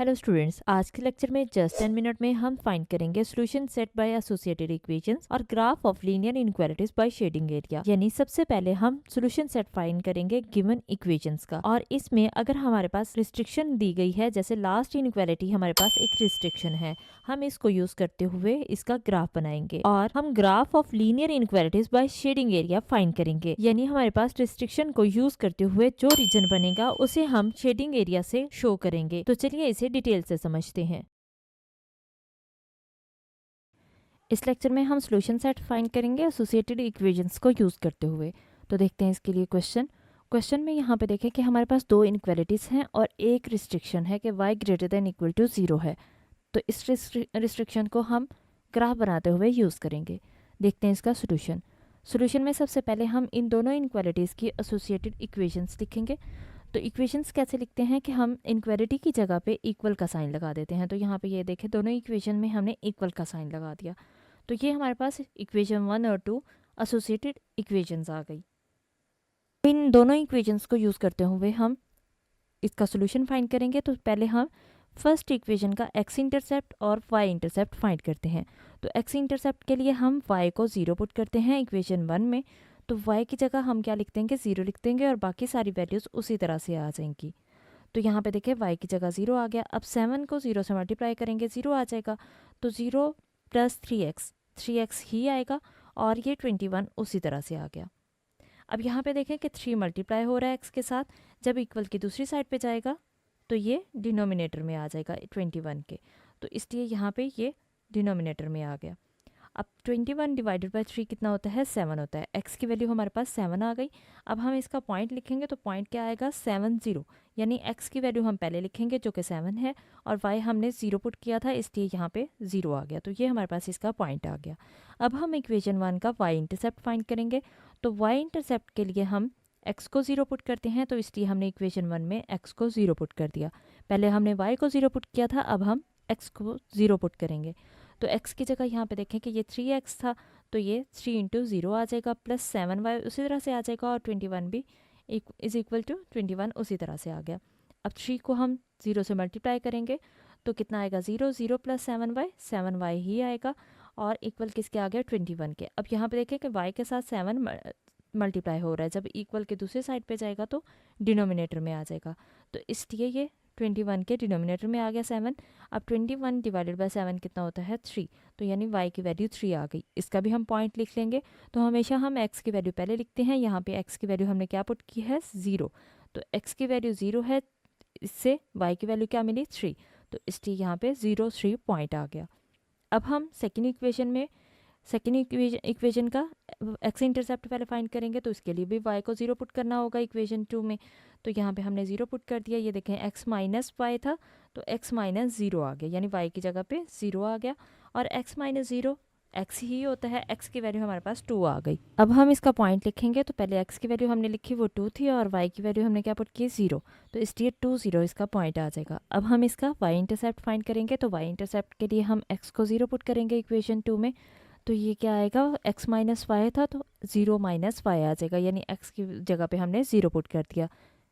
Hello students, आज के lecture में जस्ट 10 मिनट में हम फाइंड करेंगे solution set by associated equations और graph of linear inequalities by shading area. यानी सबसे पहले हम सॉल्यूशन सेट फाइंड करेंगे गिवन इक्वेशंस का, और इसमें अगर हमारे पास रिस्ट्रिक्शन दी गई है, जैसे लास्ट इनइक्वालिटी हमारे पास एक रिस्ट्रिक्शन है, हम इसको यूज करते हुए इसका ग्राफ बनाएंगे और हम graph of linear inequalities by shading area find करेंगे। यानी हमारे पास रिस्ट्रिक्शन को यूज करते हुए जो रीजन बनेगा उसे हम शेडिंग एरिया से शो करेंगे। तो चलिए इसे डिटेल से समझते हैं। इस लेक्चर में हम सॉल्यूशन सेट फाइंड करेंगे एसोसिएटेड इक्वेशंस को यूज करते हुए। तो देखते हैं इसके लिए क्वेश्चन में यहाँ पे देखें कि हमारे पास दो इनइक्वालिटीज हैं और एक रिस्ट्रिक्शन है कि y greater than equal to 0 है। तो इस रिस्ट्रिक्शन को हम ग्राफ बनाते हुए यूज करेंगे। देखते हैं इसका सोल्यूशन में सबसे पहले हम इन दोनों इनइक्वालिटीज की एसोसिएटेड इक्वेशंस लिखेंगे। तो इक्वेशंस कैसे लिखते हैं कि हम इनइक्वालिटी की जगह पे इक्वल का साइन लगा देते हैं। तो यहाँ पे ये देखें, दोनों इक्वेशन में हमने इक्वल का साइन लगा दिया। तो ये हमारे पास इक्वेशन 1 और 2 एसोसिएटेड इक्वेशंस आ गई। इन दोनों इक्वेशंस को यूज़ करते हुए हम इसका सोल्यूशन फाइंड करेंगे। तो पहले हम फर्स्ट इक्वेशन का एक्स इंटरसेप्ट और वाई इंटरसेप्ट फाइंड करते हैं। तो एक्स इंटरसेप्ट के लिए हम वाई को 0 पुट करते हैं इक्वेशन 1 में। तो y की जगह हम क्या लिख देंगे, 0 लिख देंगे और बाकी सारी वैल्यूज़ उसी तरह से आ जाएंगी। तो यहाँ पे देखें y की जगह 0 आ गया। अब 7 को 0 से मल्टीप्लाई करेंगे, 0 आ जाएगा। तो 0 प्लस 3x ही आएगा और ये 21 उसी तरह से आ गया। अब यहाँ पे देखें कि 3 मल्टीप्लाई हो रहा है x के साथ, जब इक्वल की दूसरी साइड पे जाएगा तो ये डिनोमिनेटर में आ जाएगा 21 के। तो इसलिए यहाँ पे ये डिनोमिनेटर में आ गया। अब 21 डिवाइडेड बाई 3 कितना होता है, 7 होता है। x की वैल्यू हमारे पास 7 आ गई। अब हम इसका पॉइंट लिखेंगे तो पॉइंट क्या आएगा, 7 0। यानी x की वैल्यू हम पहले लिखेंगे जो कि 7 है और y हमने 0 पुट किया था, इसलिए यहाँ पे 0 आ गया। तो ये हमारे पास इसका पॉइंट आ गया। अब हम इक्वेशन 1 का y इंटरसेप्ट फाइंड करेंगे। तो y इंटरसेप्ट के लिए हम x को 0 पुट करते हैं, तो इसलिए हमने इक्वेशन 1 में x को 0 पुट कर दिया। पहले हमने y को 0 पुट किया था, अब हम x को 0 पुट करेंगे। तो x की जगह यहाँ पे देखें कि ये 3x था, तो ये 3 इंटू 0 आ जाएगा, प्लस 7y उसी तरह से आ जाएगा और 21 भी इज इक्वल टू 21 उसी तरह से आ गया। अब 3 को हम 0 से मल्टीप्लाई करेंगे तो कितना आएगा, 0 0 प्लस 7y ही आएगा और इक्वल किसके आ गया, 21 के। अब यहाँ पे देखें कि y के साथ 7 मल्टीप्लाई हो रहा है, जब इक्वल के दूसरे साइड पे जाएगा तो डिनोमिनेटर में आ जाएगा। तो इसलिए ये 21 के डिनोमिनेटर में आ गया 7। अब 21 डिवाइडेड बाय 7 कितना होता है, 3। तो यानी y की वैल्यू 3 आ गई। इसका भी हम पॉइंट लिख लेंगे। तो हमेशा हम x की वैल्यू पहले लिखते हैं। यहाँ पे x की वैल्यू हमने क्या पुट की है, 0। तो x की वैल्यू 0 है, इससे y की वैल्यू क्या मिली, 3। तो इसलिए यहाँ पे 0 3 पॉइंट आ गया। अब हम सेकेंड इक्वेशन का एक्स इंटरसेप्ट पहले फाइंड करेंगे। तो इसके लिए भी y को 0 पुट करना होगा इक्वेशन 2 में। तो यहाँ पे हमने 0 पुट कर दिया। ये देखें x माइनस वाई था, तो x माइनस 0 आ गया, यानी y की जगह पे 0 आ गया। और x माइनस 0 x ही होता है, x की वैल्यू हमारे पास 2 आ गई। अब हम इसका पॉइंट लिखेंगे। तो पहले x की वैल्यू हमने लिखी, वो 2 थी, और y की वैल्यू हमने क्या पुट की, 0। तो इसलिए 2 0 इसका पॉइंट आ जाएगा। अब हम इसका y इंटरसेप्ट फाइंड करेंगे। तो y इंटरसेप्ट के लिए हम x को 0 पुट करेंगे इक्वेशन 2 में। तो ये क्या आएगा, x माइनस वाई था तो 0 माइनस वाई आ जाएगा, यानी x की जगह पे हमने 0 पुट कर दिया।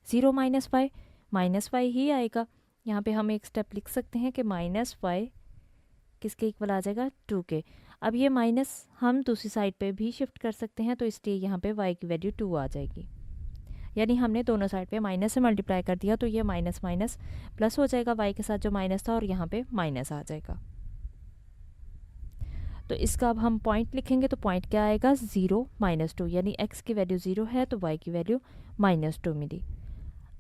0 माइनस वाई ही आएगा। यहाँ पे हम एक स्टेप लिख सकते हैं कि माइनस वाई किसके इक्वल आ जाएगा, 2 के। अब ये माइनस हम दूसरी साइड पे भी शिफ्ट कर सकते हैं, तो इसलिए यहाँ पे y की वैल्यू 2 आ जाएगी। यानी हमने दोनों साइड पे माइनस से मल्टीप्लाई कर दिया, तो ये माइनस माइनस प्लस हो जाएगा, y के साथ जो माइनस था, और यहाँ पे माइनस आ जाएगा। तो इसका अब हम पॉइंट लिखेंगे। तो पॉइंट क्या आएगा, 0 माइनस 2, यानी x की वैल्यू 0 है तो y की वैल्यू माइनस 2 मिली।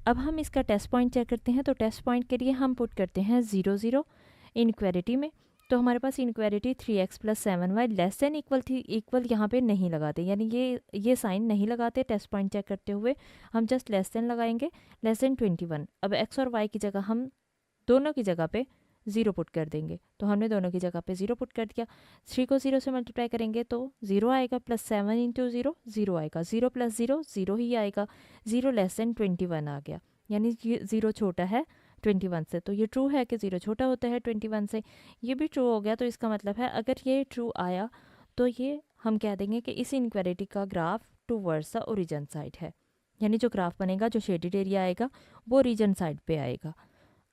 अब हम इसका टेस्ट पॉइंट चेक करते हैं। तो टेस्ट पॉइंट के लिए हम पुट करते हैं 0 0 इनइक्वालिटी में। तो हमारे पास inequality 3x plus 7y less than equal थी, इक्वल यहाँ पे नहीं लगाते, यानी ये साइन नहीं लगाते टेस्ट पॉइंट चेक करते हुए। हम जस्ट लेस देन लगाएंगे, लेस देन 21। अब x और y की जगह हम दोनों की जगह पे 0 पुट कर देंगे। तो हमने दोनों की जगह पे 0 पुट कर दिया। 3 को 0 से मल्टीप्लाई करेंगे तो 0 आएगा, प्लस 7 इंटू 0 0 आएगा, 0 प्लस 0 0 ही आएगा। 0 लेस देन 21 आ गया, यानी 0 छोटा है 21 से। तो ये ट्रू है कि 0 छोटा होता है 21 से। ये भी ट्रू हो गया। तो इसका मतलब है अगर ये ट्रू आया तो ये हम कह देंगे कि इस इनइक्वालिटी का graph towards the origin side है, यानी जो ग्राफ बनेगा, जो शेडेड एरिया आएगा, वो रीजन साइड पे आएगा।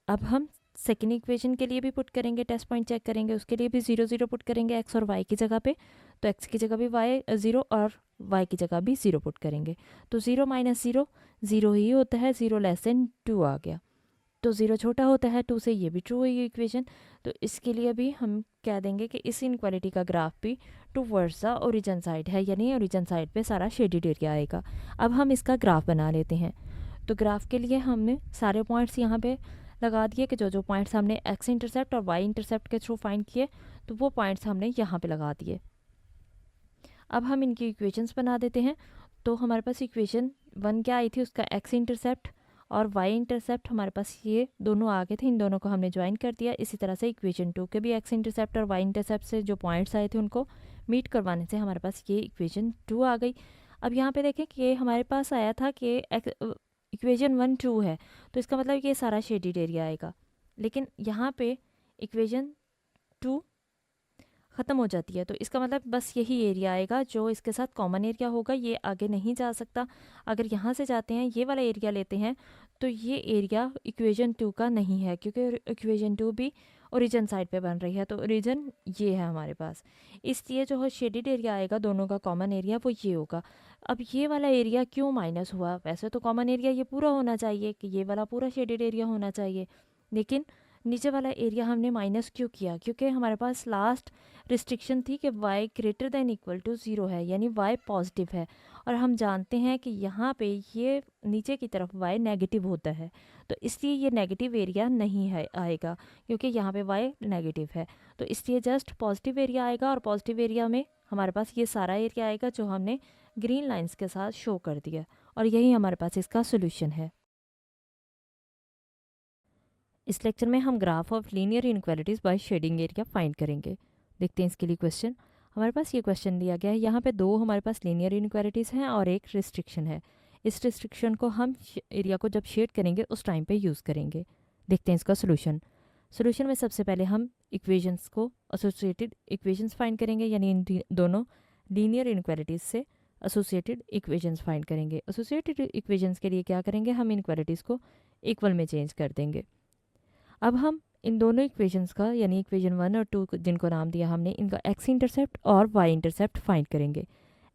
अब हम सेकेंड इक्वेशन के लिए भी पुट करेंगे, टेस्ट पॉइंट चेक करेंगे, उसके लिए भी 0 0 पुट करेंगे एक्स और वाई की जगह पे। तो एक्स की जगह भी वाई 0 और वाई की जगह भी 0 पुट करेंगे। तो 0 माइनस 0 0 ही होता है, 0 लेस देन 2 आ गया। तो 0 छोटा होता है 2 से, ये भी ट्रू हुई इक्वेशन। तो इसके लिए भी हम कह देंगे कि इस इनक्वालिटी का ग्राफ भी टूवर्ड्स द ओरिजिन साइड है, यानी ओरिजिन साइड पे सारा शेडेड एरिया आएगा। अब हम इसका ग्राफ बना लेते हैं। तो ग्राफ के लिए हमने सारे पॉइंट्स यहाँ पे लगा दिए कि जो जो पॉइंट्स हमने एक्स इंटरसेप्ट और वाई इंटरसेप्ट के थ्रू फाइंड किए, तो वो पॉइंट्स हमने यहाँ पे लगा दिए। अब हम इनकी इक्वेशंस बना देते हैं। तो हमारे पास इक्वेशन 1 क्या आई थी, उसका एक्स इंटरसेप्ट और वाई इंटरसेप्ट हमारे पास ये दोनों आ गए थे, इन दोनों को हमने ज्वाइन कर दिया। इसी तरह से इक्वेशन 2 के भी एक्स इंटरसेप्ट और वाई इंटरसेप्ट से जो पॉइंट्स आए थे उनको मीट करवाने से हमारे पास ये इक्वेशन 2 आ गई। अब यहाँ पे देखें कि हमारे पास आया था कि इक्वेशन 1 2 है, तो इसका मतलब ये सारा शेडेड एरिया आएगा। लेकिन यहाँ पे इक्वेशन 2 ख़त्म हो जाती है, तो इसका मतलब बस यही एरिया आएगा जो इसके साथ कॉमन एरिया होगा, ये आगे नहीं जा सकता। अगर यहाँ से जाते हैं, ये वाला एरिया लेते हैं, तो ये एरिया इक्वेशन 2 का नहीं है, क्योंकि इक्वेशन 2 भी ओरिजिन साइड पे बन रही है। तो ओरिजिन ये है हमारे पास, इसलिए जो शेडेड एरिया आएगा दोनों का कॉमन एरिया वो ये होगा। अब ये वाला एरिया क्यों माइनस हुआ? वैसे तो कॉमन एरिया ये पूरा होना चाहिए, कि ये वाला पूरा शेडेड एरिया होना चाहिए, लेकिन नीचे वाला एरिया हमने माइनस क्यों किया? क्योंकि हमारे पास लास्ट रिस्ट्रिक्शन थी कि y greater than equal to 0 है, यानी y पॉजिटिव है, और हम जानते हैं कि यहाँ पे ये नीचे की तरफ y नेगेटिव होता है, तो इसलिए ये नेगेटिव एरिया नहीं है आएगा, क्योंकि यहाँ पे y नेगेटिव है। तो इसलिए जस्ट पॉजिटिव एरिया आएगा, और पॉजिटिव एरिया में हमारे पास ये सारा एरिया आएगा जो हमने ग्रीन लाइन्स के साथ शो कर दिया, और यही हमारे पास इसका सोल्यूशन है। इस लेक्चर में हम graph of linear inequalities by shading area find करेंगे। देखते हैं इसके लिए क्वेश्चन। हमारे पास ये क्वेश्चन दिया गया है, यहाँ पे दो हमारे पास लीनियर इनक्वालिटीज़ हैं और एक रिस्ट्रिक्शन है। इस रिस्ट्रिक्शन को हम एरिया को जब शेड करेंगे उस टाइम पे यूज़ करेंगे। देखते हैं इसका सोल्यूशन। सोल्यूशन में सबसे पहले हम इक्वेशंस को एसोसिएटेड इक्वेशंस फाइंड करेंगे, यानी इन दोनों लीनियर इनक्वालिटीज़ से एसोसिएटेड इक्वेशंस फाइंड करेंगे। एसोसिएटेड इक्वेशंस के लिए क्या करेंगे, हम इनक्वालिटीज़ को इक्वल में चेंज कर देंगे। अब हम इन दोनों इक्वेशंस का, यानी इक्वेशन 1 और 2 जिनको नाम दिया हमने, इनका एक्स इंटरसेप्ट और वाई इंटरसेप्ट फाइंड करेंगे।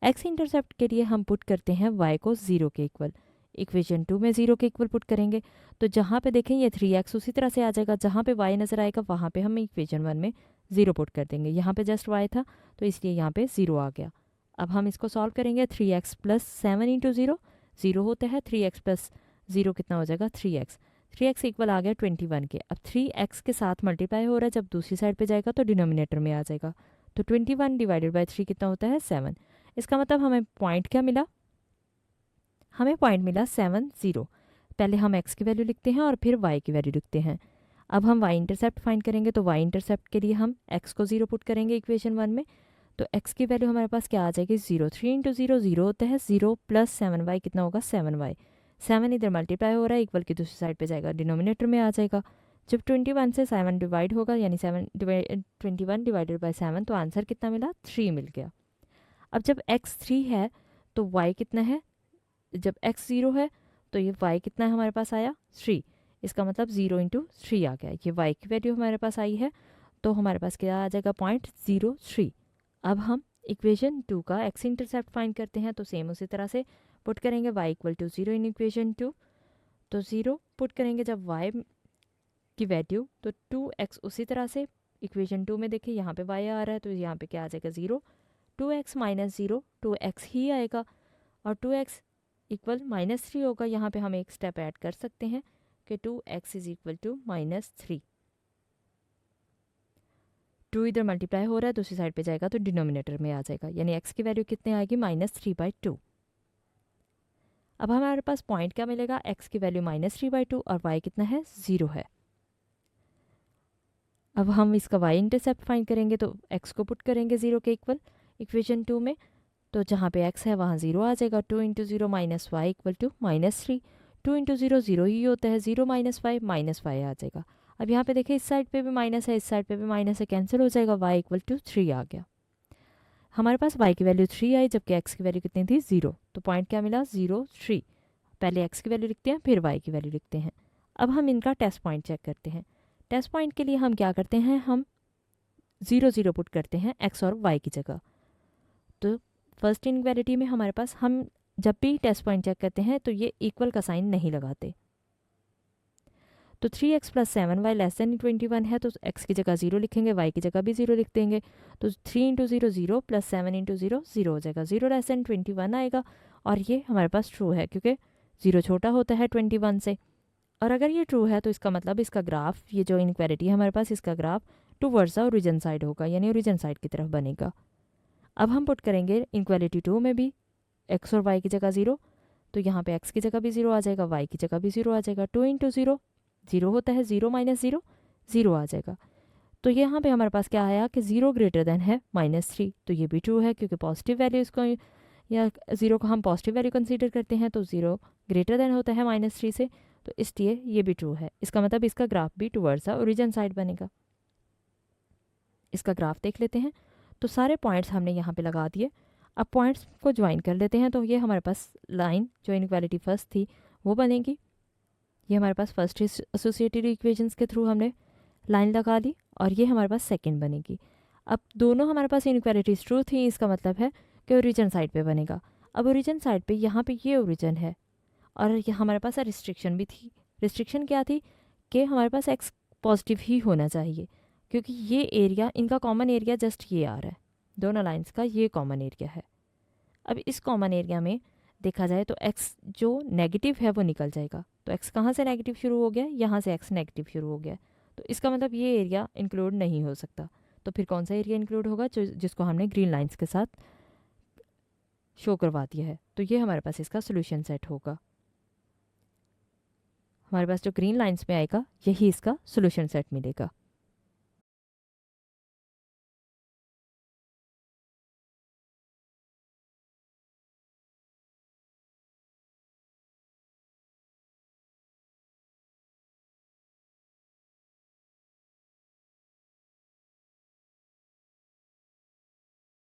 एक्स इंटरसेप्ट के लिए हम पुट करते हैं वाई को 0 के इक्वल, इक्वेशन 2 में 0 के इक्वल पुट करेंगे। तो जहाँ पे देखें ये 3x उसी तरह से आ जाएगा, जहाँ पे y नज़र आएगा वहाँ पे हम इक्वेशन 1 में 0 पुट कर देंगे। यहाँ पे जस्ट y था तो इसलिए यहाँ पे 0 आ गया। अब हम इसको सॉल्व करेंगे। 3x प्लस 7 इंटू 0 0 होता है, 3x प्लस 0 कितना हो जाएगा 3x। 3x इक्वल आ गया 21 के। अब 3x के साथ मल्टीप्लाई हो रहा है, जब दूसरी साइड पे जाएगा तो डिनोमिनेटर में आ जाएगा। तो 21 डिवाइडेड बाई 3 कितना होता है 7। इसका मतलब हमें पॉइंट क्या मिला, हमें पॉइंट मिला 7 0। पहले हम x की वैल्यू लिखते हैं और फिर y की वैल्यू लिखते हैं। अब हम y इंटरसेप्ट फाइंड करेंगे, तो y इंटरसेप्ट के लिए हम x को 0 पुट करेंगे इक्वेशन 1 में। तो x की वैल्यू हमारे पास क्या आ जाएगी 0। 3 इंटू 0 0 होता है, 0 प्लस 7y कितना होगा 7y। 7 इधर मल्टीप्लाई हो रहा है, इक्वल की दूसरी साइड पे जाएगा, डिनोमिनेटर में आ जाएगा। जब 21 से 7 डिवाइड होगा, यानी 21 डिवाइडेड बाई 7, तो आंसर कितना मिला 3 मिल गया। अब जब x 3 है तो y कितना है, जब x 0 है तो ये y कितना है हमारे पास आया 3। इसका मतलब 0 इंटू 3 आ गया। ये y की वैल्यू हमारे पास आई है, तो हमारे पास क्या आ जाएगा 0.03। अब हम इक्वेशन 2 का x इंटरसेप्ट फाइंड करते हैं, तो सेम उसी तरह से पुट करेंगे y equal to 0 in equation 2। तो 0 पुट करेंगे जब y की वैल्यू, तो 2x उसी तरह से इक्वेशन 2 में देखिए यहाँ पे y आ रहा है, तो यहाँ पे क्या आ जाएगा 0। 2x माइनस 0 2x ही आएगा, और 2x इक्वल -3 होगा। यहाँ पे हम एक स्टेप ऐड कर सकते हैं कि 2x इज इक्वल टू -3। 2 इधर मल्टीप्लाई हो रहा है, दूसरी साइड पे जाएगा तो डिनोमिनेटर में आ जाएगा, यानी x की वैल्यू कितनी आएगी -3/2। अब हमारे पास पॉइंट क्या मिलेगा, x की वैल्यू -3/2 और y कितना है 0 है। अब हम इसका y इंटरसेप्ट फाइंड करेंगे, तो x को पुट करेंगे 0 के इक्वल इक्वेशन 2 में। तो जहाँ पे x है वहाँ 0 आ जाएगा। 2 into 0 minus y equal to -3। 2 into 0 0 ही होता है, 0 माइनस वाई आ जाएगा। अब यहाँ पे देखिए इस साइड पे भी माइनस है, इस साइड पे भी माइनस है, कैंसिल हो जाएगा, y इक्वल टू 3 आ गया। हमारे पास y की वैल्यू 3 आई, जबकि x की वैल्यू कितनी थी 0। तो पॉइंट क्या मिला 0 3। पहले x की वैल्यू लिखते हैं फिर y की वैल्यू लिखते हैं। अब हम इनका टेस्ट पॉइंट चेक करते हैं। टेस्ट पॉइंट के लिए हम क्या करते हैं, हम 0 0 पुट करते हैं x और y की जगह। तो फर्स्ट इनइक्वालिटी में हमारे पास हम जब भी टेस्ट पॉइंट चेक करते हैं तो ये इक्वल का साइन नहीं लगाते। तो 3x plus 7y less then 21 है, तो x की जगह 0 लिखेंगे, y की जगह भी 0 लिख देंगे। तो 3 इंटू 0 0 प्लस 7 इंटू 0 0 हो जाएगा, 0 लेस देन 21 आएगा। और ये हमारे पास ट्रू है क्योंकि 0 छोटा होता है 21 से। और अगर ये ट्रू है तो इसका मतलब इसका ग्राफ, ये जो इनइक्वालिटी है हमारे पास, इसका graph towards the origin side होगा, यानी ओरिजिन साइड की तरफ बनेगा। अब हम पुट करेंगे इनइक्वालिटी 2 में भी x और y की जगह 0, तो यहाँ पे x की जगह भी 0 आ जाएगा, y की जगह भी 0 आ जाएगा। 2 इंटू 0 0 होता है, 0 माइनस 0 0 आ जाएगा। तो यहाँ पे हमारे पास क्या आया कि 0 ग्रेटर देन है -3, तो ये भी ट्रू है क्योंकि पॉजिटिव वैल्यू इसको, या 0 को हम पॉजिटिव वैल्यू कंसीडर करते हैं, तो 0 ग्रेटर देन होता है -3 से, तो इसलिए ये भी ट्रू है। इसका मतलब इसका ग्राफ भी टूवर्ड्स द ओरिजिन साइड बनेगा। इसका ग्राफ देख लेते हैं। तो सारे पॉइंट्स हमने यहाँ पे लगा दिए। अब पॉइंट्स को ज्वाइन कर लेते हैं, तो ये हमारे पास लाइन जो इनइक्वालिटी फर्स्ट थी वो बनेगी। ये हमारे पास फर्स्ट एसोसिएटेड इक्वेशंस के थ्रू हमने लाइन लगा ली, और ये हमारे पास सेकंड बनेगी। अब दोनों हमारे पास इनइक्वालिटीज ट्रू थी, इसका मतलब है कि ओरिजिन साइड पे बनेगा। अब ओरिजिन साइड पे यहाँ पे ये ओरिजिन है, और ये हमारे पास रिस्ट्रिक्शन भी थी। रिस्ट्रिक्शन क्या थी कि हमारे पास x पॉजिटिव ही होना चाहिए, क्योंकि ये एरिया, इनका कॉमन एरिया जस्ट ये आ रहा है, दोनों लाइंस का ये कॉमन एरिया है। अब इस कॉमन एरिया में देखा जाए तो x जो नेगेटिव है वो निकल जाएगा। तो x कहाँ से नेगेटिव शुरू हो गया, यहाँ से x नेगेटिव शुरू हो गया, तो इसका मतलब ये एरिया इंक्लूड नहीं हो सकता। तो फिर कौन सा एरिया इंक्लूड होगा, जिसको हमने ग्रीन लाइंस के साथ शो करवा दिया है। तो ये हमारे पास इसका सोल्यूशन सेट होगा। हमारे पास जो ग्रीन लाइंस में आएगा यही इसका सोल्यूशन सेट मिलेगा।